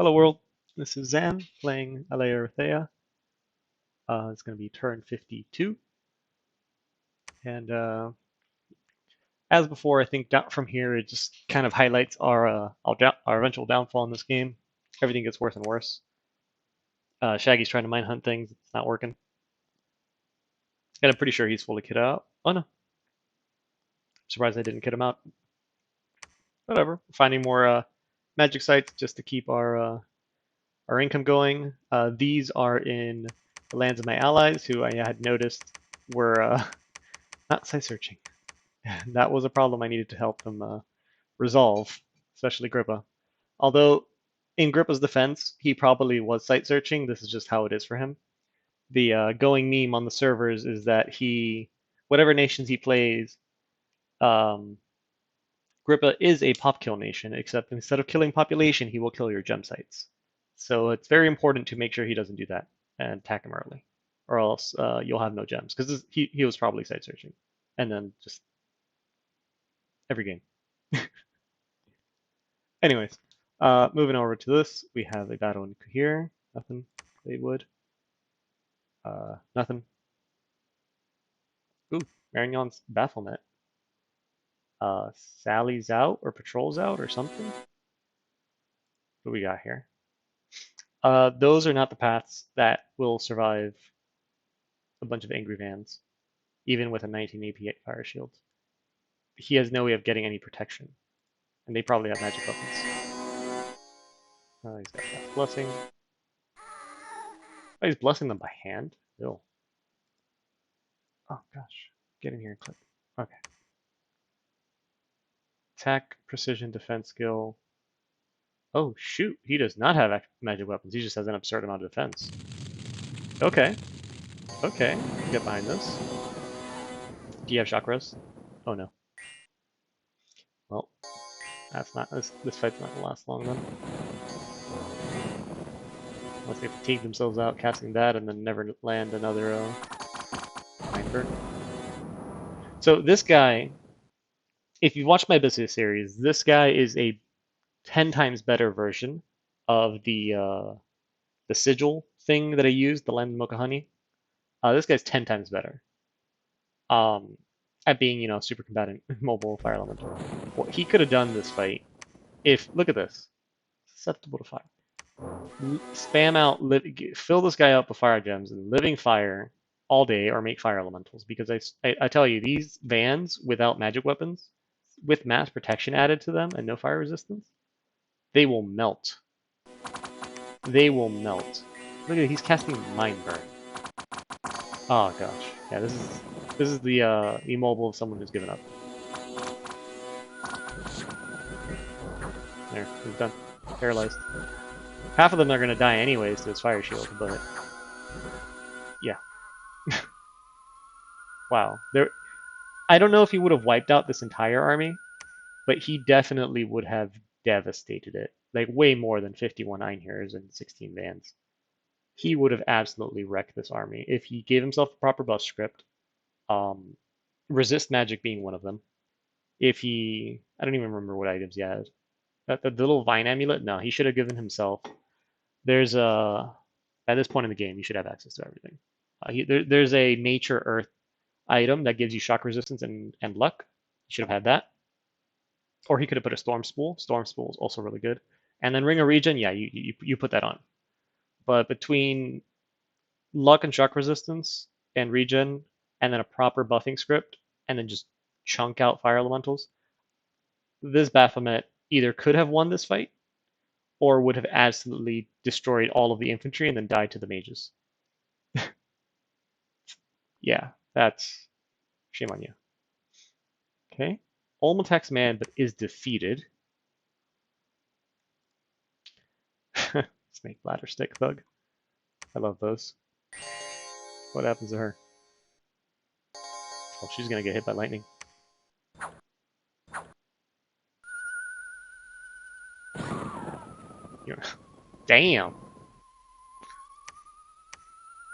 Hello world, this is Zan playing Erytheia. It's going to be turn 52. And as before, I think down from here it just kind of highlights our eventual downfall in this game. Everything gets worse and worse. Shaggy's trying to mine hunt things, it's not working. And I'm pretty sure he's fully kitted out. Oh no. Surprised I didn't kit him out. Whatever. Finding more magic sites just to keep our income going. These are in the lands of my allies, who I had noticed were not site searching. That was a problem I needed to help them resolve, especially Grippa. Although, in Grippa's defense, he probably was site searching. This is just how it is for him. The going meme on the servers is that whatever nations he plays, um, Grippa is a pop kill nation, except instead of killing population, he will kill your gem sites. So it's very important to make sure he doesn't do that and attack him early, or else you'll have no gems, because he was probably site searching, and then just every game. Anyways, moving over to this, we have a battle in here. Nothing. Blade wood. Nothing. Ooh, Marinyon's Baphomet. Sally's out or patrol's out or something. What do we got here? Those are not the paths that will survive a bunch of angry vans, even with a 19 AP fire shield. He has no way of getting any protection, and they probably have magic weapons. He's got that blessing. Oh, he's blessing them by hand? Ew. Oh gosh. Get in here and click. Okay. Attack, precision, defense skill. Oh shoot, he does not have magic weapons. He just has an absurd amount of defense. Okay. Okay. Get behind this. Do you have chakras? Oh no. Well, that's not this fight's not gonna last long then. Unless they fatigue themselves out casting that and then never land another Mindburn. So this guy, if you've watched my business series, this guy is a 10 times better version of the sigil thing that I used, the Land of Mocha Honey. This guy's 10 times better at being, super combatant, mobile, fire elemental. What he could have done this fight if, look at this, susceptible to fire. Spam out, fill this guy up with fire gems and living fire all day, or make fire elementals. Because I tell you, these vans without magic weapons, with mass protection added to them and no fire resistance, they will melt. They will melt. Look at it, he's casting Mind Burn. Oh gosh, yeah, this is the immobile of someone who's given up. There, he's done. Paralyzed. Half of them are gonna die anyways to his fire shield, but yeah. Wow. I don't know if he would have wiped out this entire army, but he definitely would have devastated it. Like way more than 51 Einherjars and 16 Vans. He would have absolutely wrecked this army if he gave himself a proper buff script. Resist magic being one of them. If he, I don't even remember what items he had. The little vine amulet, no, he should have given himself. There's at this point in the game, you should have access to everything. There's a nature earth item that gives you shock resistance and luck. You should have had that. Or he could have put a storm spool. Storm spool is also really good. And then ring of regen, yeah, you put that on. But between luck and shock resistance and regen, and then a proper buffing script, and then just chunk out fire elementals, this Baphomet either could have won this fight, or would have absolutely destroyed all of the infantry and then died to the mages. Yeah, that's shame on you. Okay, Ulm attacks man, but is defeated. Snake bladder stick thug. I love those. What happens to her? Oh, she's gonna get hit by lightning. Damn!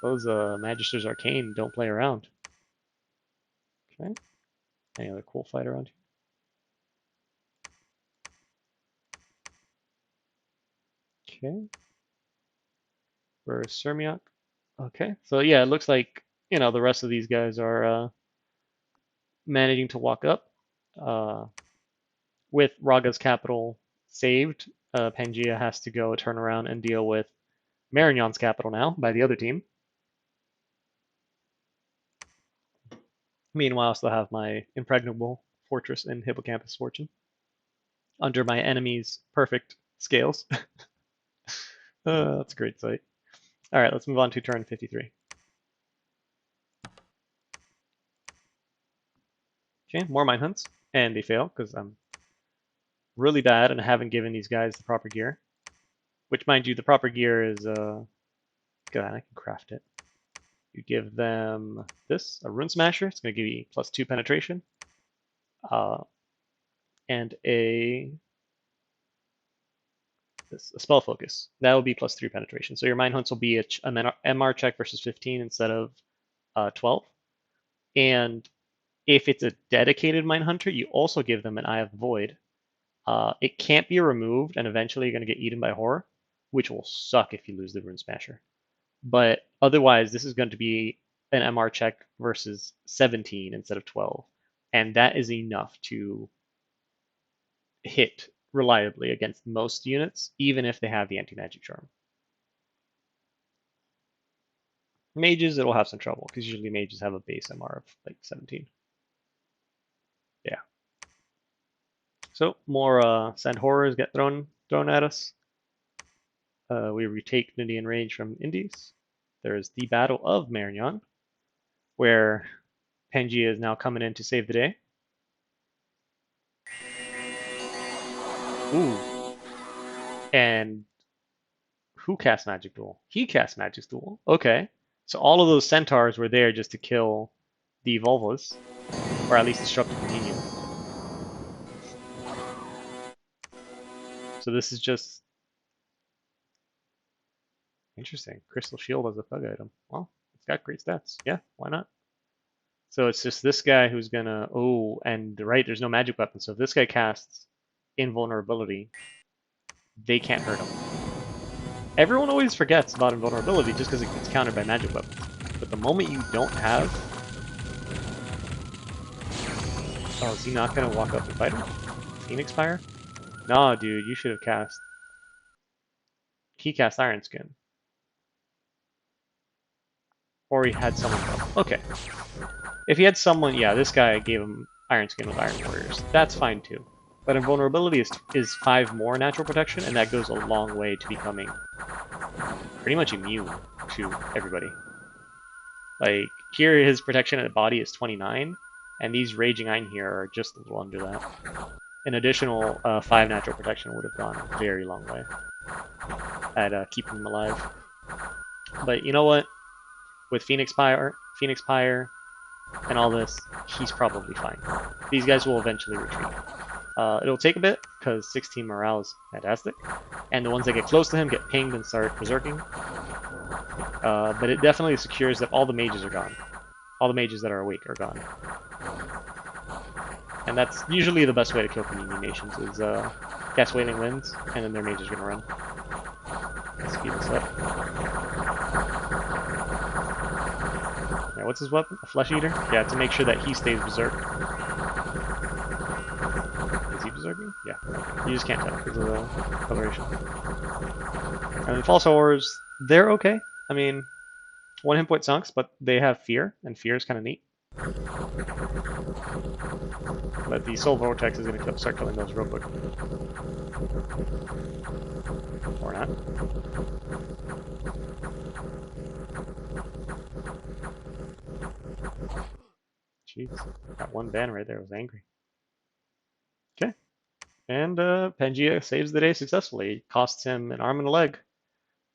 Those Magister's Arcane don't play around. Okay. Any other cool fight around here? Okay. For Sermiak. Okay. So yeah, it looks like, the rest of these guys are managing to walk up. With Raga's capital saved, Pangaea has to go turn around and deal with Marinyon's capital now by the other team. Meanwhile, I still have my impregnable fortress in Hippocampus Fortune under my enemy's perfect scales. That's a great sight. All right, let's move on to turn 53. Okay, more mine hunts, and they fail because I'm really bad and I haven't given these guys the proper gear. Which, mind you, the proper gear is, God, I can craft it. You give them this, a Rune Smasher. It's going to give you +2 penetration. And a spell focus. That will be +3 penetration. So your mine hunts will be a MR check versus 15 instead of 12. And if it's a dedicated mine hunter, you also give them an Eye of the Void. It can't be removed, and eventually you're going to get eaten by horror, which will suck if you lose the Rune Smasher. But otherwise, this is going to be an MR check versus 17 instead of 12. And that is enough to hit reliably against most units, even if they have the anti-magic charm. Mages, it'll have some trouble, because usually mages have a base MR of like 17. Yeah. So more sand horrors get thrown at us. We retake Nidian range from Indies. There is the Battle of Marinyon, where Pangaea is now coming in to save the day. Ooh. And who cast Magic Duel? He cast Magic Duel. Okay. So all of those centaurs were there just to kill the Volvas, or at least disrupt the Marinyon. So this is just interesting. Crystal Shield as a thug item. Well, it's got great stats. Yeah, why not? So it's just this guy who's gonna. Oh, and right, there's no magic weapon. So if this guy casts invulnerability, they can't hurt him. Everyone always forgets about invulnerability just because it gets countered by magic weapons. But the moment you don't have. Oh, is he not gonna walk up and fight him? Phoenix Fire? No, dude, you should have cast. He cast Iron Skin. Or he had someone come. Okay. If he had someone, yeah, this guy gave him Iron Skin with Iron Warriors. That's fine too. But invulnerability is 5 more natural protection, and that goes a long way to becoming pretty much immune to everybody. Like, here his protection at body is 29, and these Raging Iron here are just a little under that. An additional 5 natural protection would have gone a very long way at keeping him alive. But you know what? With Phoenix Pyre, and all this, he's probably fine. These guys will eventually retreat. It'll take a bit, because 16 morale is fantastic, and the ones that get close to him get pinged and start berserking. But it definitely secures that all the mages are gone. All the mages that are awake are gone. And that's usually the best way to kill Communion Nations, is cast Wailing Winds, and then their mages are going to run. Let's speed this up. Yeah, what's his weapon? A Flesh Eater? Yeah, to make sure that he stays berserk. Is he berserking? Yeah. You just can't tell because of the coloration. And then False Horrors, they're okay. I mean, 1 hit point sunks, but they have Fear, and Fear is kind of neat. But the Soul Vortex is going to start killing those real quick. Or not. Jeez, that one ban right there was angry. Okay. And Pangaea saves the day successfully. It costs him an arm and a leg.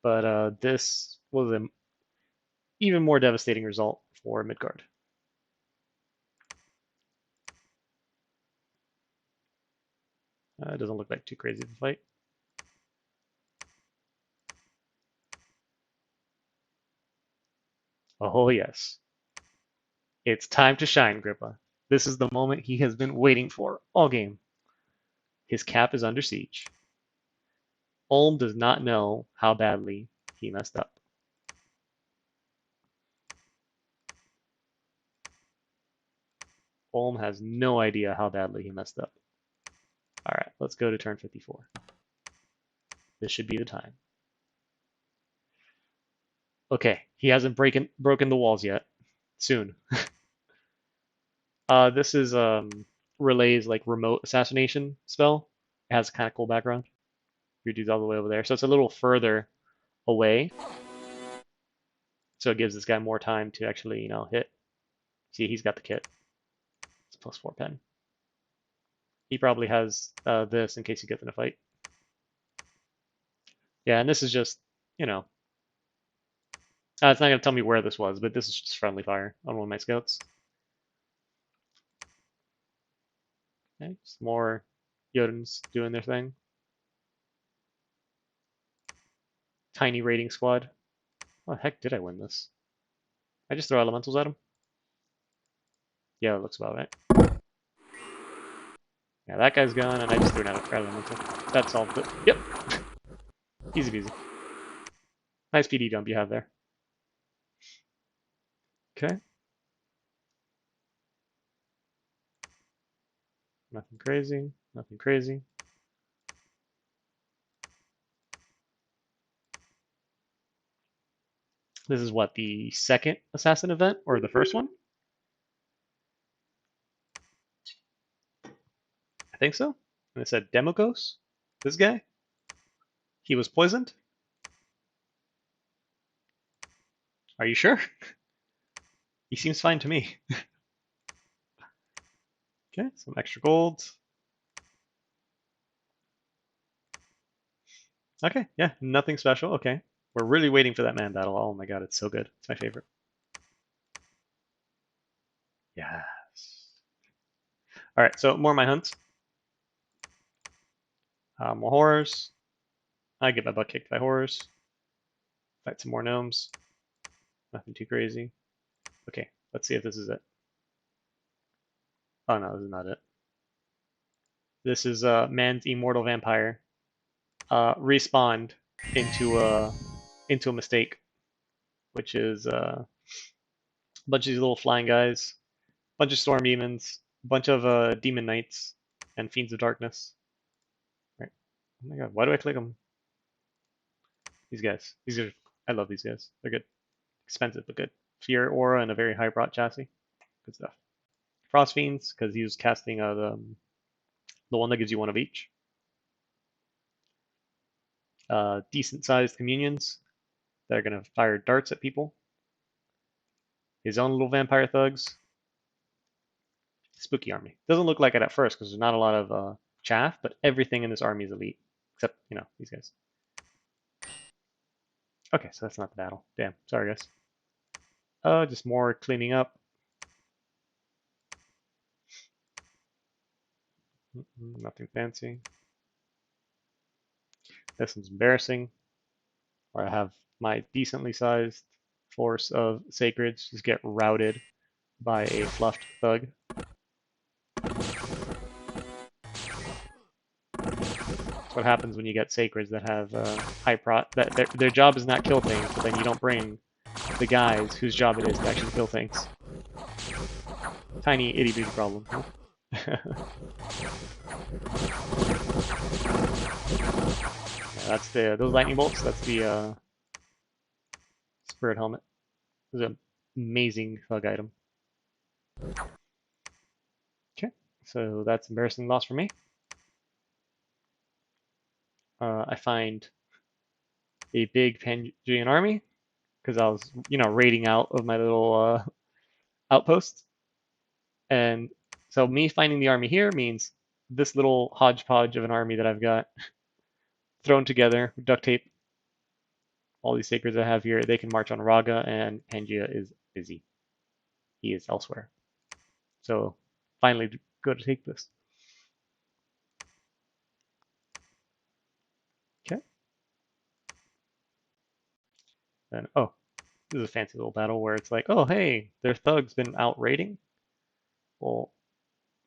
But this was an even more devastating result for Midgard. It doesn't look like too crazy of a fight. Oh yes. It's time to shine, Grippa. This is the moment he has been waiting for all game. His cap is under siege. Ulm does not know how badly he messed up. Ulm has no idea how badly he messed up. All right, let's go to turn 54. This should be the time. Okay, he hasn't broken the walls yet. Soon. This is Relay's like remote assassination spell. It has a kind of cool background. Your dude's all the way over there, so it's a little further away. So it gives this guy more time to actually, hit. See, he's got the kit. It's +4 pen. He probably has this in case he gets in a fight. Yeah, and this is just, it's not going to tell me where this was, but this is just friendly fire on one of my scouts. Okay, just more Jotuns doing their thing. Tiny raiding squad. How the heck did I win this? I just throw elementals at him? Yeah, it looks about right. Yeah, that guy's gone, and I just threw an elemental. That solved it. Yep. Easy peasy. Nice PD dump you have there. Okay. Nothing crazy. Nothing crazy. This is what, the second assassin event, or the first one? I think so. And it said Demogos. This guy. He was poisoned. Are you sure? He seems fine to me. Okay, some extra gold. Okay, yeah, nothing special. Okay. We're really waiting for that man battle. Oh my god, it's so good. It's my favorite. Yes. All right, so more of my hunts. More horrors. I get my butt kicked by horrors. Fight some more gnomes. Nothing too crazy. Okay, let's see if this is it. Oh no, this is not it. This is man's immortal vampire. Respawned into a mistake, which is a bunch of these little flying guys, bunch of storm demons, bunch of demon knights, and fiends of darkness. Right. Oh my god, why do I click them? These guys. These are. I love these guys. They're good. Expensive but good. Fear aura and a very high brought chassis. Good stuff. Frost fiends because he was casting the one that gives you one of each. Decent sized communions that are gonna fire darts at people. His own little vampire thugs. Spooky army. Doesn't look like it at first because there's not a lot of chaff, but everything in this army is elite except these guys. Okay, so that's not the battle. Damn, sorry guys. Just more cleaning up. Nothing fancy. This one's embarrassing. Where I have my decently sized force of sacreds just get routed by a fluffed thug. That's what happens when you get sacreds that have high that their job is not kill things, but then you don't bring the guys whose job it is to actually kill things. Tiny itty bitty problem. Huh? Yeah, that's those lightning bolts. That's the spirit helmet. This is an amazing thug item. Okay, so that's embarrassing loss for me. I find a big Pangea army because I was, raiding out of my little outpost, and so me finding the army here means this little hodgepodge of an army that I've got thrown together, duct tape, all these sacreds I have here, they can march on Raga, and Pangea is busy. He is elsewhere. So finally go to take this. Okay. Then, oh, this is a fancy little battle where it's like, oh, hey, their thug's been out raiding. Well,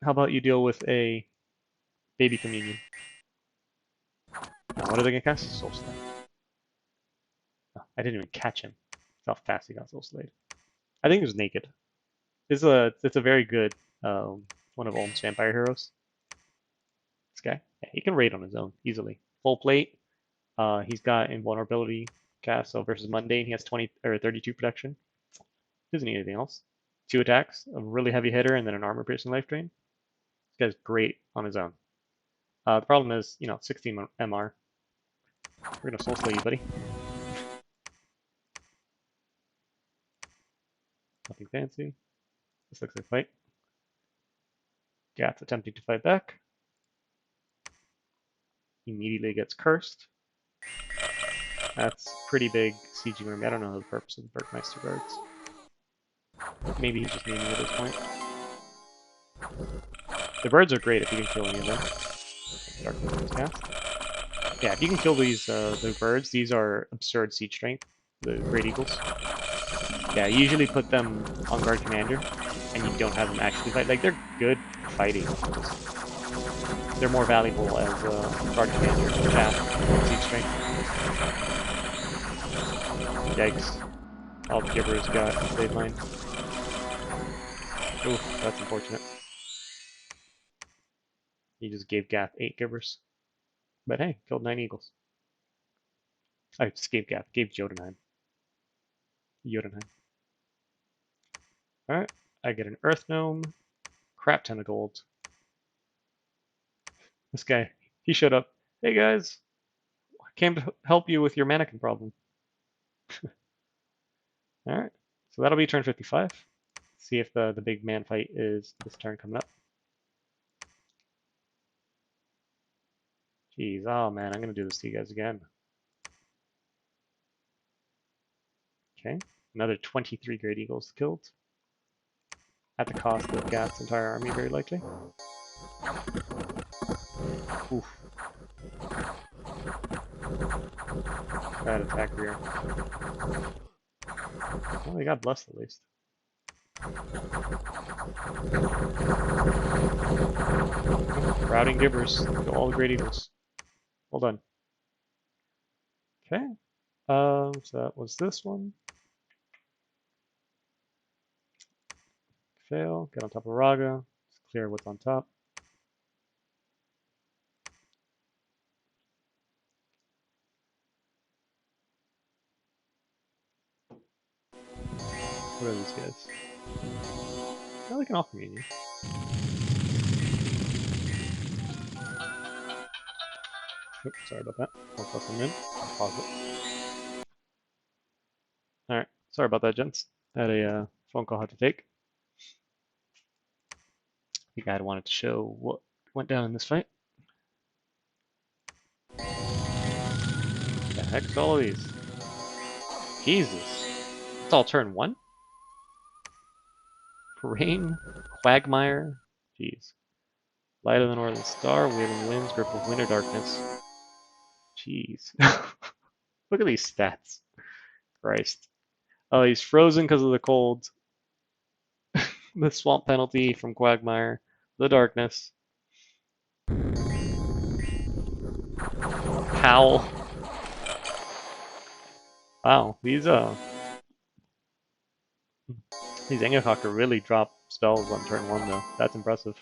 how about you deal with a baby communion? Now, what are they gonna cast? Soul Slay. Oh, I didn't even catch him. That's how fast he got Soul Slayed. I think it was Naked. It's a very good one of Ulm's vampire heroes. This guy, yeah, he can raid on his own easily. Full plate. He's got invulnerability cast, so versus mundane, he has 20 or 32 protection. Doesn't need anything else. 2 attacks, a really heavy hitter, and then an armor piercing life drain. This guy's great on his own. The problem is, 16 MR. We're gonna soul slay you, buddy. Nothing fancy. This looks like a fight. Gat's attempting to fight back. Immediately gets cursed. That's pretty big CG room. I don't know the purpose of the Bergmeister guards. Maybe he's just naming at this point. The birds are great if you can kill any of them. Darkness cast. Yeah, if you can kill these the birds, these are absurd siege strength. The great eagles. Yeah, you usually put them on guard commander, and you don't have them actually fight. Like they're good fighting. They're more valuable as guard commander cast siege strength. Yikes! All the gibbers got save line. Oof, that's unfortunate. He just gave Gath 8 gibbers. But hey, killed 9 eagles. I just gave Gath, gave Jotunheim. Alright, I get an Earth Gnome. Crap ton of gold. This guy, he showed up. Hey guys, I came to help you with your mannequin problem. Alright, so that'll be turn 55. See if the big man fight is this turn coming up. Jeez, oh man, I'm gonna do this to you guys again. Okay, another 23 Great Eagles killed. At the cost of Gath's entire army, very likely. Oof. Bad attack rear. Well, they got blessed at least. Routing Gibbers to all the Great Eagles. Well done. Okay. So that was this one. Fail. Get on top of Raga. Just clear what's on top. What are these guys? Oh, they can offer me. Oops, sorry about that. I'll put them in. I'll pause it. Alright. Sorry about that, gents. I had a phone call I had to take. I think I had wanted to show what went down in this fight. The heck's all of these? Jesus. It's all turn 1? Rain, Quagmire, jeez. Light of the Northern Star, Wailing Winds, Grip of Winter Darkness. Jeez. Look at these stats. Christ. Oh, he's frozen because of the cold. The swamp penalty from Quagmire. The darkness. Howl. Wow, these Engakaka really drop spells on turn 1 though. That's impressive.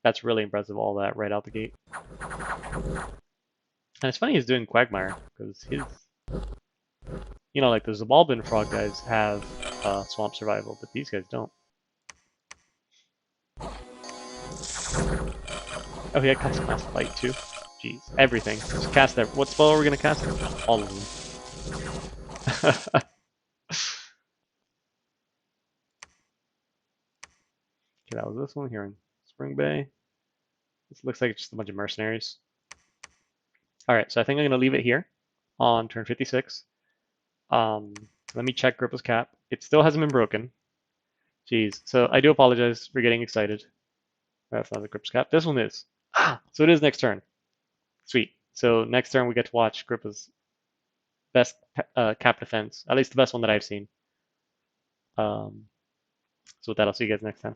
That's really impressive, all that right out the gate. And it's funny he's doing Quagmire, because his... like the Zabalbin frog guys have swamp survival, but these guys don't. Oh, he had cast Mass Light too. Jeez, everything. Just cast that. What spell are we gonna cast? All of them. Okay, that was this one here in Spring Bay. This looks like it's just a bunch of mercenaries. Alright, so I think I'm going to leave it here on turn 56. Let me check Grippa's cap. It still hasn't been broken. Jeez, so I do apologize for getting excited. That's not the Grippa's cap. This one is. So it is next turn. Sweet. So next turn we get to watch Grippa's best cap defense. At least the best one that I've seen. So with that, I'll see you guys next time.